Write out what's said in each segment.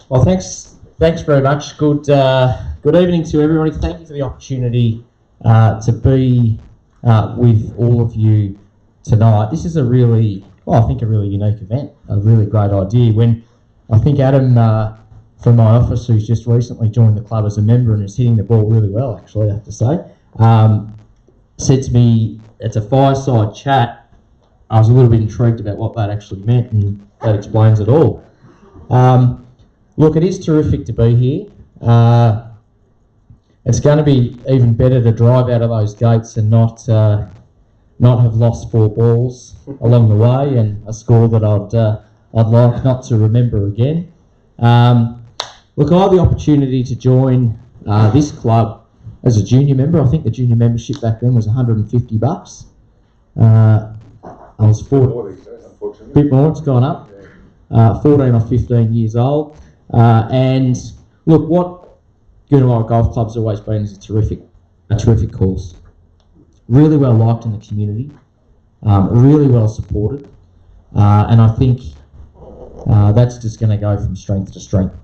Well, thanks very much. Good evening to everybody. Thank you for the opportunity to be with all of you tonight. This is a really unique event, a really great idea. When I think Adam from my office, who's just recently joined the club as a member and is hitting the ball really well, actually, I have to say, said to me, it's a fireside chat. I was a little bit intrigued about what that actually meant, and that explains it all. Look, it is terrific to be here. It's going to be even better to drive out of those gates and not have lost 4 balls along the way, and a score that I'd like not to remember again. Look, I had the opportunity to join this club as a junior member. I think the junior membership back then was $150. I was 14. A bit more, it's gone up. 14 or 15 years old. And look, what Goonawarra Golf Club's always been is a terrific course. Really well liked in the community, really well supported, and I think that's just going to go from strength to strength.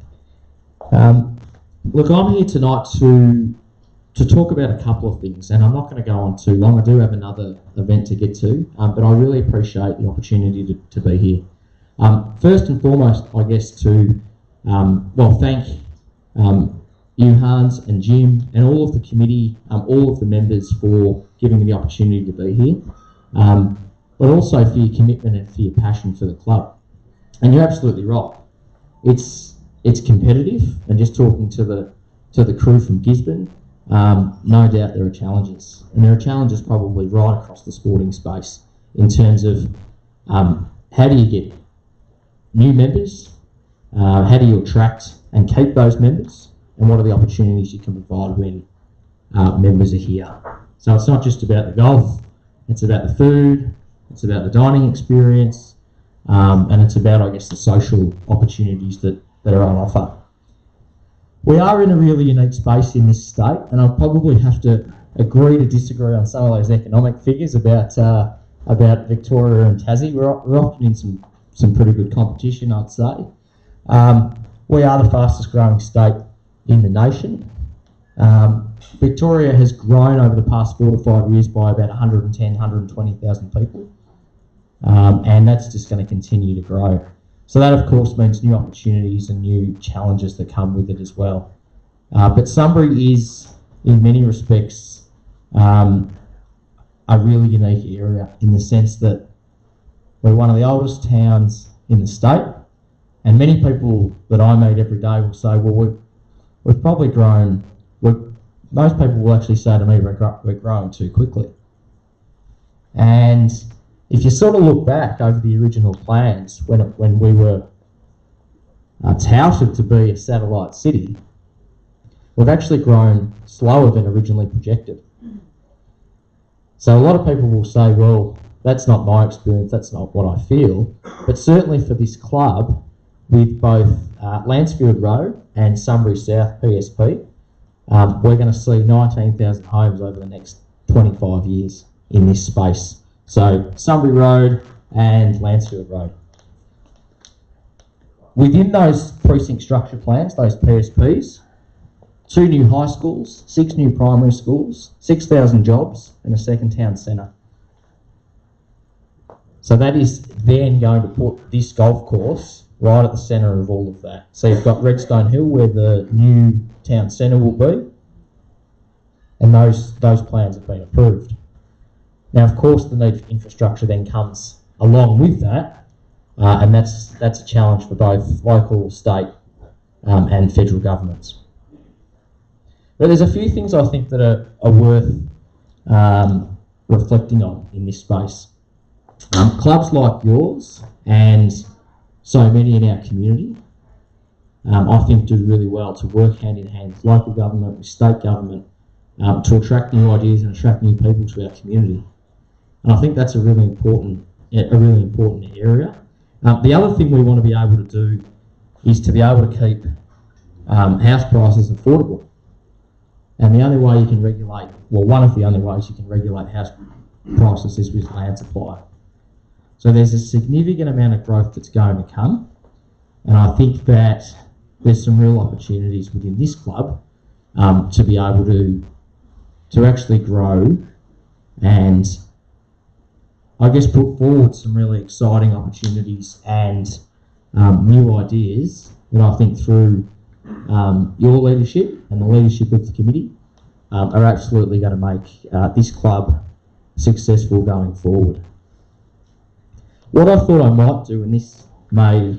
Look, I'm here tonight to talk about a couple of things, and I'm not going to go on too long. I do have another event to get to, but I really appreciate the opportunity to be here. First and foremost, I guess to thank you, Hans and Jim, and all of the committee, all of the members for giving me the opportunity to be here, but also for your commitment and for your passion for the club. And you're absolutely right. It's competitive, and just talking to the crew from Gisborne, no doubt there are challenges, and there are challenges probably right across the sporting space in terms of how do you get new members, how do you attract and keep those members, and what are the opportunities you can provide when members are here. So it's not just about the golf, it's about the food, it's about the dining experience, and it's about, I guess, the social opportunities that are on offer. We are in a really unique space in this state, and I'll probably have to agree to disagree on some of those economic figures about Victoria and Tassie. We're often in some pretty good competition, I'd say. We are the fastest growing state in the nation. Victoria has grown over the past 4 to 5 years by about 110,000, 120,000 people, and that's just going to continue to grow. So that, of course, means new opportunities and new challenges that come with it as well. But Sunbury is, in many respects, a really unique area in the sense that we're one of the oldest towns in the state, and many people that I meet every day will say, well, we've probably grown, most people will actually say to me, we're growing too quickly. And if you sort of look back over the original plans, when we were touted to be a satellite city, we've actually grown slower than originally projected. So a lot of people will say, well, that's not my experience, that's not what I feel. But certainly for this club, with both Lancefield Road and Sunbury South PSP, we're going to see 19,000 homes over the next 25 years in this space. So Sunbury Road and Lancefield Road. Within those precinct structure plans, those PSPs, 2 new high schools, 6 new primary schools, 6,000 jobs, and a second town centre. So that is then going to put this golf course right at the centre of all of that. So you've got Redstone Hill, where the new town centre will be, and those plans have been approved. Now, of course, the need for infrastructure then comes along with that, and that's a challenge for both local, state, and federal governments. But there's a few things I think that are worth reflecting on in this space. Clubs like yours and so many in our community, I think, do really well to work hand in hand with local government, with state government, to attract new ideas and attract new people to our community. And I think that's a really important area. The other thing we want to be able to do is to be able to keep house prices affordable. And the only way you can regulate, well, one of the only ways you can regulate house prices is with land supply. So there's a significant amount of growth that's going to come, and I think that there's some real opportunities within this club to be able to actually grow and I guess put forward some really exciting opportunities and new ideas that I think through your leadership and the leadership of the committee are absolutely going to make this club successful going forward. What I thought I might do, and this may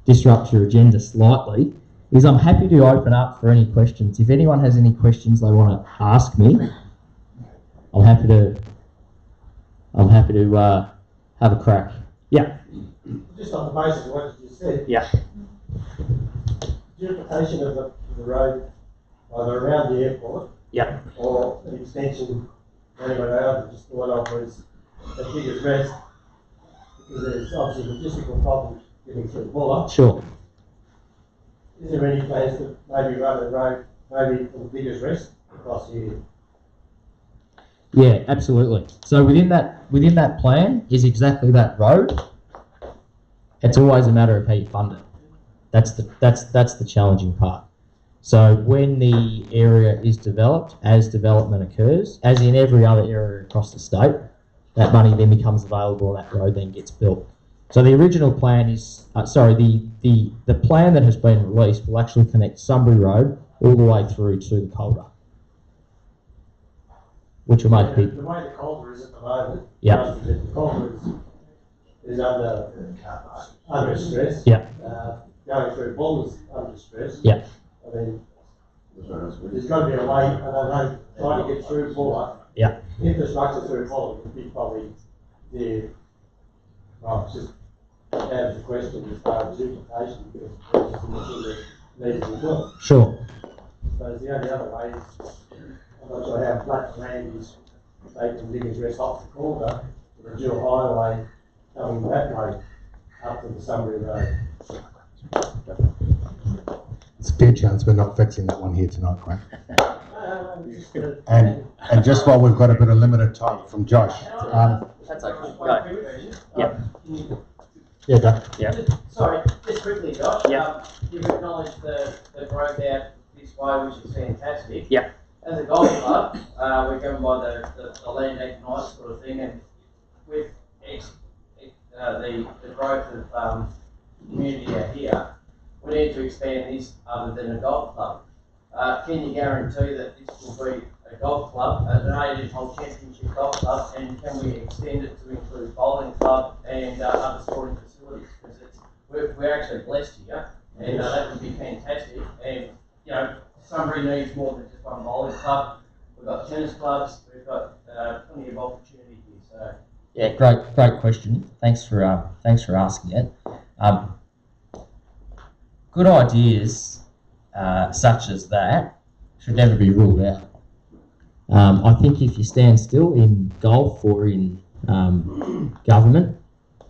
disrupt your agenda slightly, is I'm happy to open up for any questions. If anyone has any questions they want to ask me, I'm happy to have a crack. Yeah. Just on the basis of what you just said. Yeah. Duplication of the road either around the airport. Yeah. Or an extension anywhere else. Just thought of was a big address because there's obviously logistical problems getting through Buller. Sure. Is there any plans to maybe run a road maybe for the biggest rest across here? Yeah, absolutely. So within that plan is exactly that road. It's always a matter of how you fund it. That's the challenging part. So when the area is developed, as development occurs, as in every other area across the state, that money then becomes available and that road then gets built. So the original plan is, the plan that has been released will actually connect Sunbury Road all the way through to the Calder, which will make the way the Calder is at the moment. Yeah. The Calder is under stress. Yeah. Going through Buller's under stress. Yeah. I mean, there's got to be a way, and I know trying to get through Buller. Yeah. Infrastructure through Buller would be probably the, well, just out of the question as far as duplication, because it's just that needs to be built. Sure. So the only other way is, I'm not sure how flat land is taking the big address off the corner for a dual highway coming that way up to the Sunbury Road. It's a fair chance we're not fixing that one here tonight, Grant. And just while we've got a bit of limited time from Josh. That's okay. Go. Yeah. Yeah, go. Yeah. Sorry, just quickly, Josh. Yeah. You've acknowledged the growth out this way, which is fantastic. Yeah. As a golf club, we're governed by the Land Act night sort of thing, and with the growth of community out here, we need to expand this other than a golf club. Can you guarantee that this will be a golf club, an 18-hole championship golf club, and can we extend it to include bowling club and other sporting facilities? Because we're actually blessed here, and that would be fantastic. And you know, Sunbury needs more than just one bowling club. We've got tennis clubs. We've got plenty of opportunity here. So Yeah, great question. Thanks for asking it. Good ideas such as that should never be ruled out. I think if you stand still in golf or in government,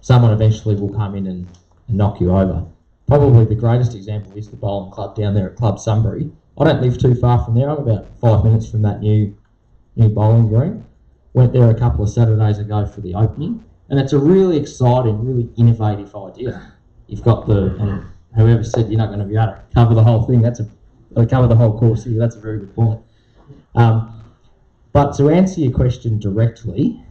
someone eventually will come in and knock you over. Probably the greatest example is the bowling club down there at Club Sunbury. I don't live too far from there. I'm about 5 minutes from that new bowling green. Went there a couple of Saturdays ago for the opening, and it's a really exciting, really innovative idea. You've got and whoever said you're not going to be able to cover the whole thing, cover the whole course here, that's a very good point. But to answer your question directly,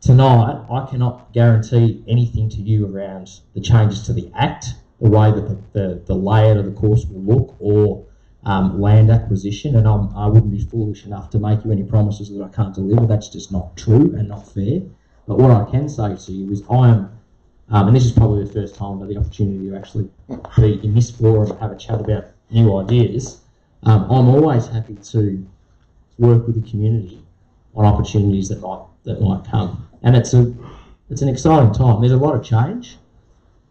tonight I cannot guarantee anything to you around the changes to the Act, the way that the layout of the course will look, or land acquisition, and I wouldn't be foolish enough to make you any promises that I can't deliver. That's just not true and not fair. But what I can say to you is I am, and this is probably the first time I've had the opportunity to actually be in this forum and have a chat about new ideas. I'm always happy to work with the community on opportunities that might come, and it's an exciting time. There's a lot of change,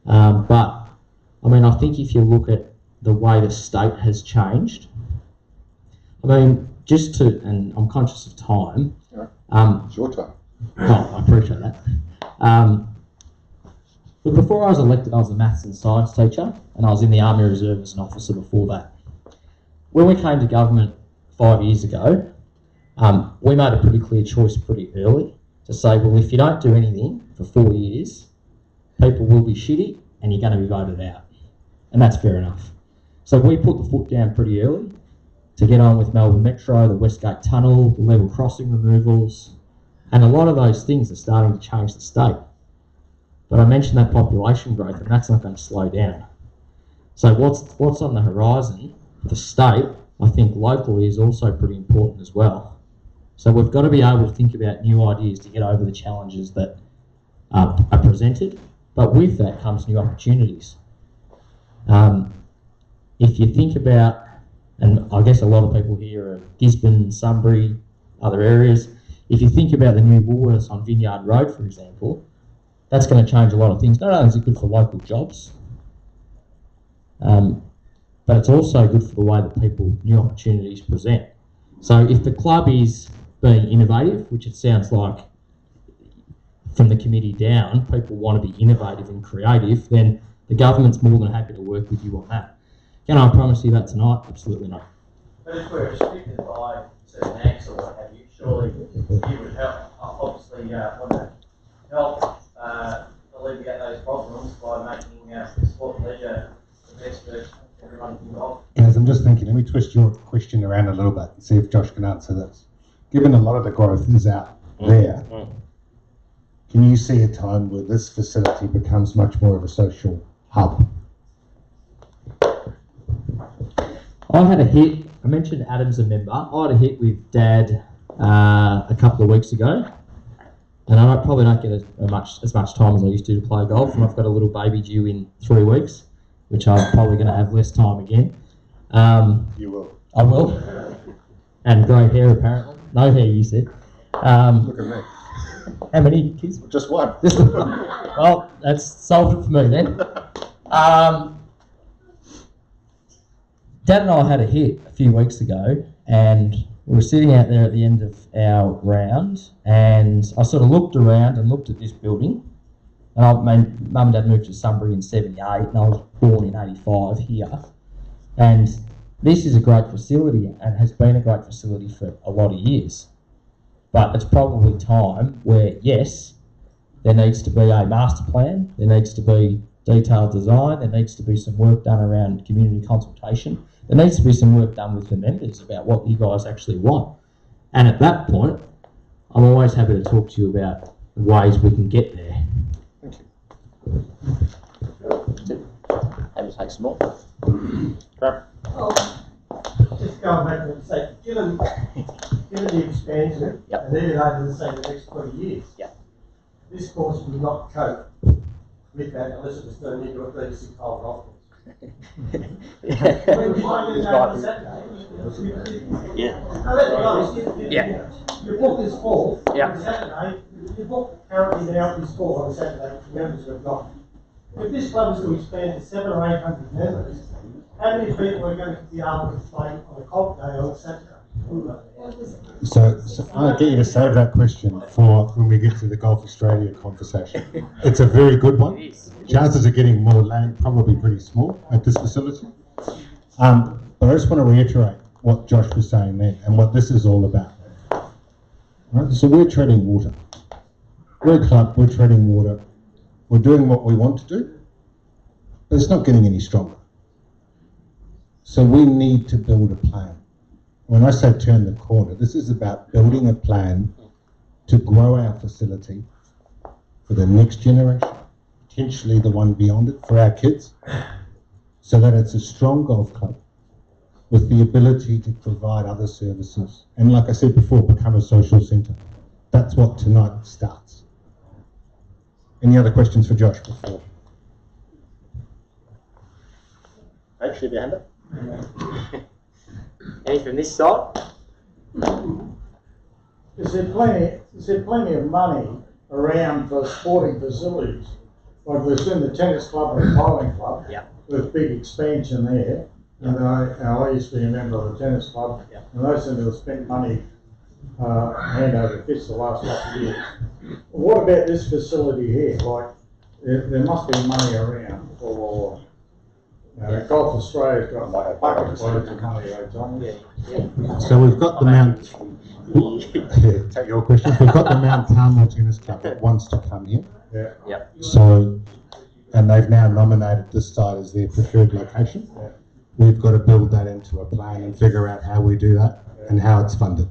but I mean, I think if you look at the way the state has changed, I mean, and I'm conscious of time. It's your time. Oh, I appreciate that. But before I was elected, I was a maths and science teacher, and I was in the Army Reserve as an officer before that. When we came to government 5 years ago, we made a pretty clear choice pretty early to say, well, if you don't do anything for 4 years, people will be shitty and you're going to be voted out. And that's fair enough. So we put the foot down pretty early to get on with Melbourne Metro, the Westgate Tunnel, the level crossing removals, and a lot of those things are starting to change the state. But I mentioned that population growth, and that's not going to slow down. So what's on the horizon for the state, I think locally, is also pretty important as well. So we've got to be able to think about new ideas to get over the challenges that are presented, but with that comes new opportunities. If you think about, and I guess a lot of people here are Gisborne, Sunbury, other areas, if you think about the new Woolworths on Vineyard Road, for example, that's going to change a lot of things. Not only is it good for local jobs, but it's also good for the way that people, new opportunities present. So if the club is being innovative, which it sounds like from the committee down, people want to be innovative and creative, then the government's more than happy to work with you on that. Can I promise you that tonight? Absolutely not. But if we're restricted by certain acts or what have you, surely you would help, obviously, want to help alleviate those problems by making sport and leisure the best for everyone involved. Guys, I'm just thinking, let me twist your question around a little bit and see if Josh can answer this. Given a lot of the growth is out there, can you see a time where this facility becomes much more of a social hub? I had a hit, I mentioned Adam's a member, I had a hit with Dad a couple of weeks ago, and I probably don't get as much time as I used to play golf, and I've got a little baby due in 3 weeks, which I'm probably going to have less time again. You will. I will. And grey hair apparently. No hair, you said. Look at me. How many kids? Just one. Well, that's solved it for me then. Dad and I had a hit a few weeks ago, and we were sitting out there at the end of our round, and I sort of looked around and looked at this building. And my mum and dad moved to Sunbury in 78, and I was born in 85 here. And this is a great facility and has been a great facility for a lot of years. But it's probably time where, yes, there needs to be a master plan, there needs to be detailed design, there needs to be some work done around community consultation, there needs to be some work done with the members about what you guys actually want. And at that point, I'm always happy to talk to you about ways we can get there. Thank you. Able to take some more. Crap. Just going back and say, given the expansion, Yep. and even over say the next 20 years, Yep. this course will not cope with that unless it was turned into a 36-hole golf course. When we find it out on Saturday, Yeah. no, let's be honest, Yeah. you book this fall Yeah. on Saturday, you book currently now this fall on Saturday, members have got. If this club is to expand to 700 or 800 members, how many people are going to be able to play on a golf day on Saturday? So I'll get you to save that question for when we get to the Golf Australia conversation. It's a very good one. Chances of getting more land probably pretty small at this facility. But I just want to reiterate what Josh was saying there and what this is all about. Right? So we're treading water. We're a club, we're treading water. We're doing what we want to do, but it's not getting any stronger. So we need to build a plan. When I say turn the corner, this is about building a plan to grow our facility for the next generation, potentially the one beyond it, for our kids, so that it's a strong golf club with the ability to provide other services. And like I said before, become a social centre. That's what tonight starts. Any other questions for Josh before? Actually, the hand up. Any from this side? Is there plenty of money around for sporting facilities? Like we've seen the tennis club and the bowling club, Yeah. with big expansion there. And I used to be a member of the tennis club, Yeah. and they seem to have spent money hand over fist the last couple of years. What about this facility here? Like, there must be money around for. Golf Australia's got like bucket loads of money, So we've got the Mount. Take your questions. We've got the Mount Carmel Tennis Club that wants to come here. Yeah. Yep. So, and they've now nominated this site as their preferred location. we've got to build that into a plan and figure out how we do that and how it's funded.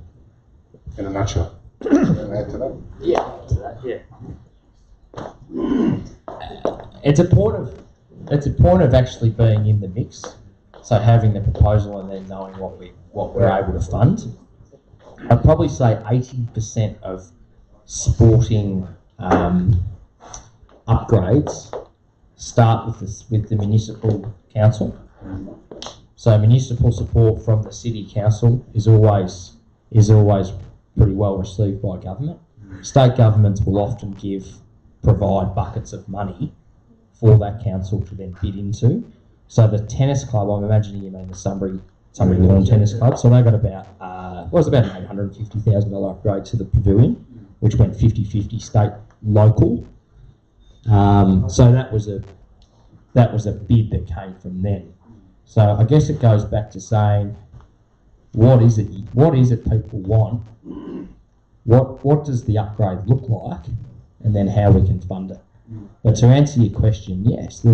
In a nutshell. Can I add to that? It's a point of actually being in the mix. So having the proposal and then knowing what we're able to fund. I'd probably say 80% of sporting upgrades start with the municipal council. So municipal support from the city council is always pretty well received by government. State governments will often provide buckets of money for that council to then bid into. So the tennis club, I'm imagining you mean the Sunbury Lawn Tennis Club. So they got about an $850,000 upgrade to the pavilion, which went 50-50 state local. So that was a bid that came from them. So I guess it goes back to saying, what is it people want? What does the upgrade look like, and then how we can fund it? But to answer your question, yes,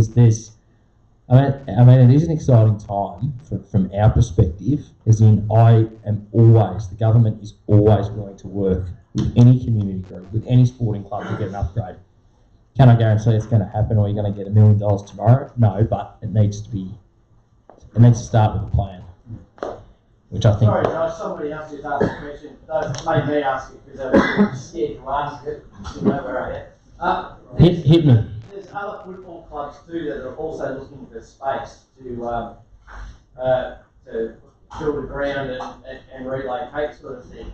I mean, it is an exciting time from our perspective, as in the government is always willing to work with any community group, with any sporting club to get an upgrade. Can I guarantee it's going to happen, or you're going to get $1 million tomorrow? No, but it needs to start with a plan, which I think. Sorry, Josh, somebody else just asked a question. Those made me ask it because I was scared to ask it. You know where I am. Hit me. There's other football clubs too that are also looking for space to build a ground and relocate sort of thing.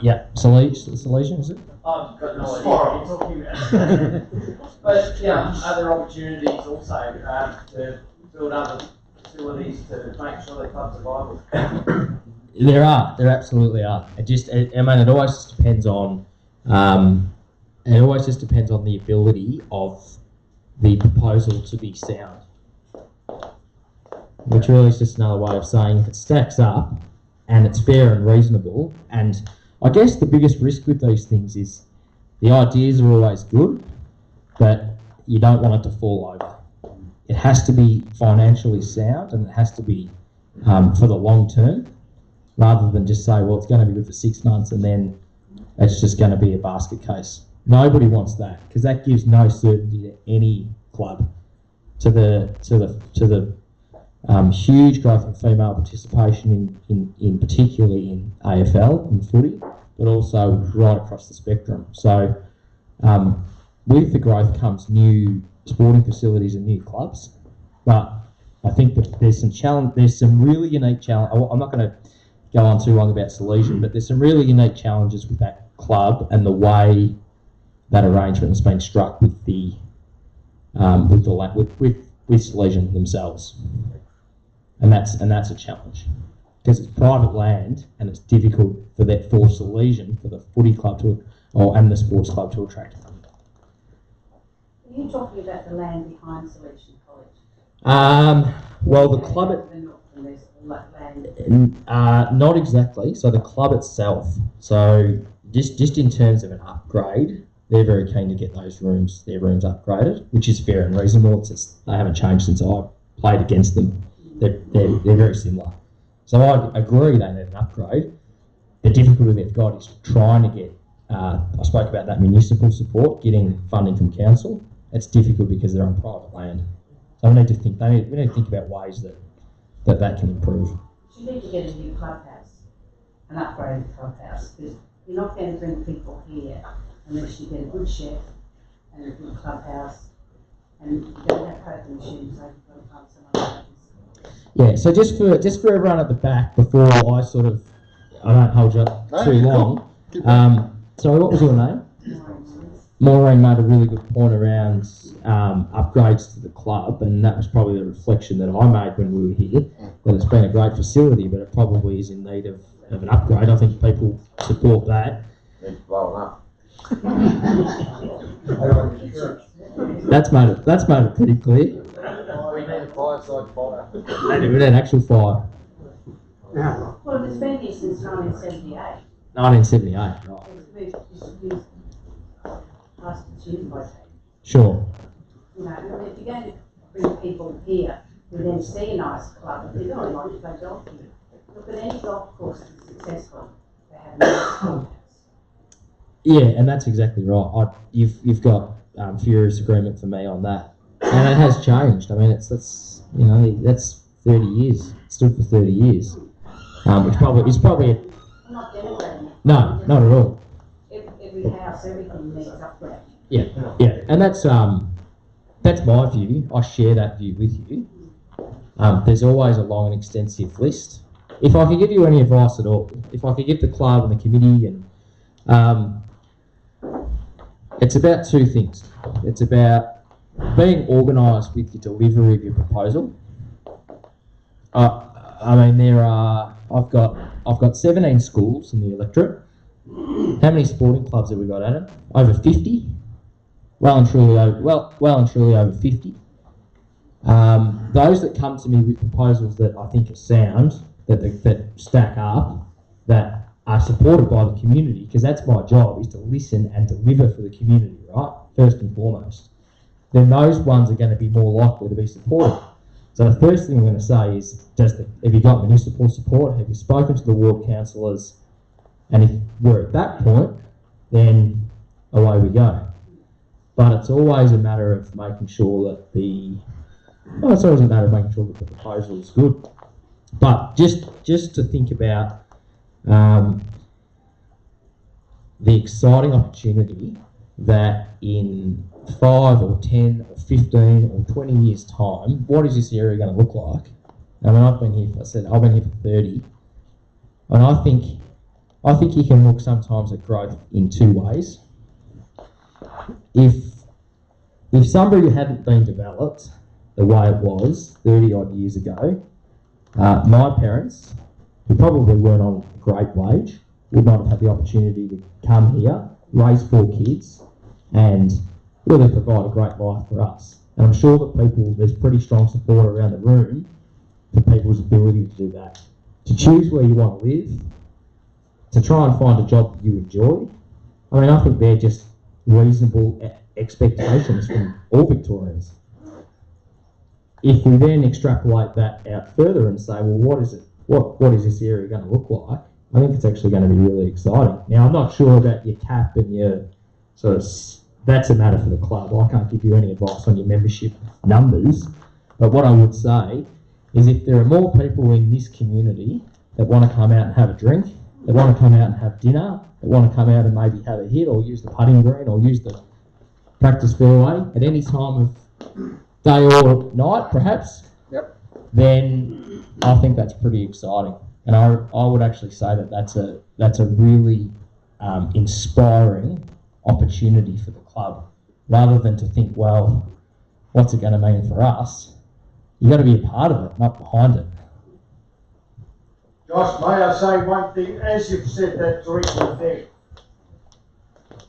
Yeah, Salesian, is it? I've got no idea what you're talking about. But yeah, are there opportunities also to build other facilities to make sure the clubs are viable? There absolutely are. It always just depends on the ability of the proposal to be sound, which really is just another way of saying if it stacks up and it's fair and reasonable. And I guess the biggest risk with these things is the ideas are always good, but you don't want it to fall over. It has to be financially sound, and it has to be for the long term, rather than just say, well, it's going to be good for 6 months and then it's just going to be a basket case. Nobody wants that, because that gives no certainty to any club. To the huge growth in female participation in particularly in AFL and footy, but also right across the spectrum. So with the growth comes new sporting facilities and new clubs, but I think that there's some really unique challenge. I'm not going to go on too long about Salesian, but there's some really unique challenges with that club and the way that arrangement has been struck with Salesian themselves, and that's a challenge, because it's private land and it's difficult for Salesian, for the footy club and the sports club to attract them. Are you talking about the land behind Salesian College? Well, the club not exactly. So the club itself. So just in terms of an upgrade, they're very keen to get their rooms upgraded, which is fair and reasonable. They haven't changed since I played against them. They're very similar. So I agree they need an upgrade. The difficulty they've got is trying to get. I spoke about that municipal support, getting funding from council. It's difficult because they're on private land. So we need to think about ways that can improve. You need to get a new clubhouse, an upgraded clubhouse, because you're not going to bring people here unless you get a good chef and a good clubhouse, and you don't have poker machines, so you've got to find some other ways. Yeah, so just for everyone at the back, before I don't hold you up too long. Sorry, what was your name? Maureen made a really good point around upgrades to the club, and that was probably the reflection that I made when we were here, that it's been a great facility, but it probably is in need of an upgrade. I think people support that. It's blowing up. That's made it pretty clear. We need a fireside fire. We need an actual fire. Well, it's been here since 1978. 1978, right. It's used past its use by. Sure. You know, if you're going to bring people here we then see a nice club, but they don't like to play golf here. Look at any golf course that's successful, they have a nice clubhouse. Yeah, and that's exactly right. You've got furious agreement for me on that, and it has changed. I mean, that's 30 years. It stood for 30 years, which probably is probably I'm not denigrating it. no, not at all. Every house, everything needs upgrade. Yeah, and that's my view. I share that view with you. There's always a long and extensive list. If I could give you any advice at all, if I could give the club and the committee, and it's about two things. It's about being organised with the delivery of your proposal. I mean, I've got 17 schools in the electorate. How many sporting clubs have we got, Adam? Over 50. Well and truly over 50. Those that come to me with proposals that I think are sound, that stack up, that are supported by the community, because that's my job, is to listen and deliver for the community, right? First and foremost. Then those ones are going to be more likely to be supported. So the first thing I'm going to say is, have you got municipal support? Have you spoken to the ward councillors? And if we're at that point, then away we go. But it's always a matter of making sure that the proposal is good. But just to think about the exciting opportunity that in 5 or 10 or 15 or 20 years' time, what is this area going to look like? I mean, I've been here for 30, and I think you can look sometimes at growth in two ways. If Sunbury hadn't been developed the way it was 30 odd years ago, my parents, who probably weren't on a great wage, would not have had the opportunity to come here, raise 4 kids, and really provide a great life for us. And I'm sure that there's pretty strong support around the room for people's ability to do that. To choose where you want to live, to try and find a job that you enjoy. I mean, I think they're just reasonable expectations from all Victorians. If we then extrapolate that out further and say, well, what is this area going to look like? I think it's actually going to be really exciting. Now, I'm not sure about your cap and your sort of, that's a matter for the club. I can't give you any advice on your membership numbers. But what I would say is if there are more people in this community that want to come out and have a drink, that want to come out and have dinner, that want to come out and maybe have a hit or use the putting green or use the practice fairway at any time of day or night, perhaps, then I think that's pretty exciting. And I would actually say that that's a really inspiring opportunity for the club, rather than to think, well, what's it going to mean for us? You've got to be a part of it, not behind it. Josh, may I say one thing? As you've said that directly there,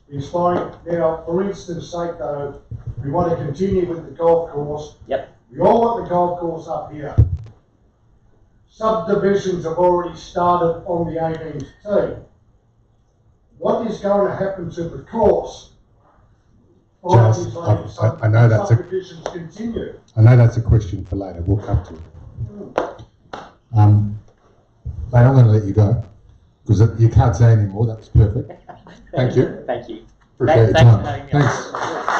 inspiring. Now, for instance, sake though, we want to continue with the golf course. Yep. We all want the golf course up here. Subdivisions have already started on the 18th tee. What is going to happen to the course? Just, I know that's subdivisions continue. I know that's a question for later. We'll come to it. Mate, I'm going to let you go because you can't say any more. That was perfect. Thank you. Thank you. Appreciate your Thanks time. for having me. Thanks.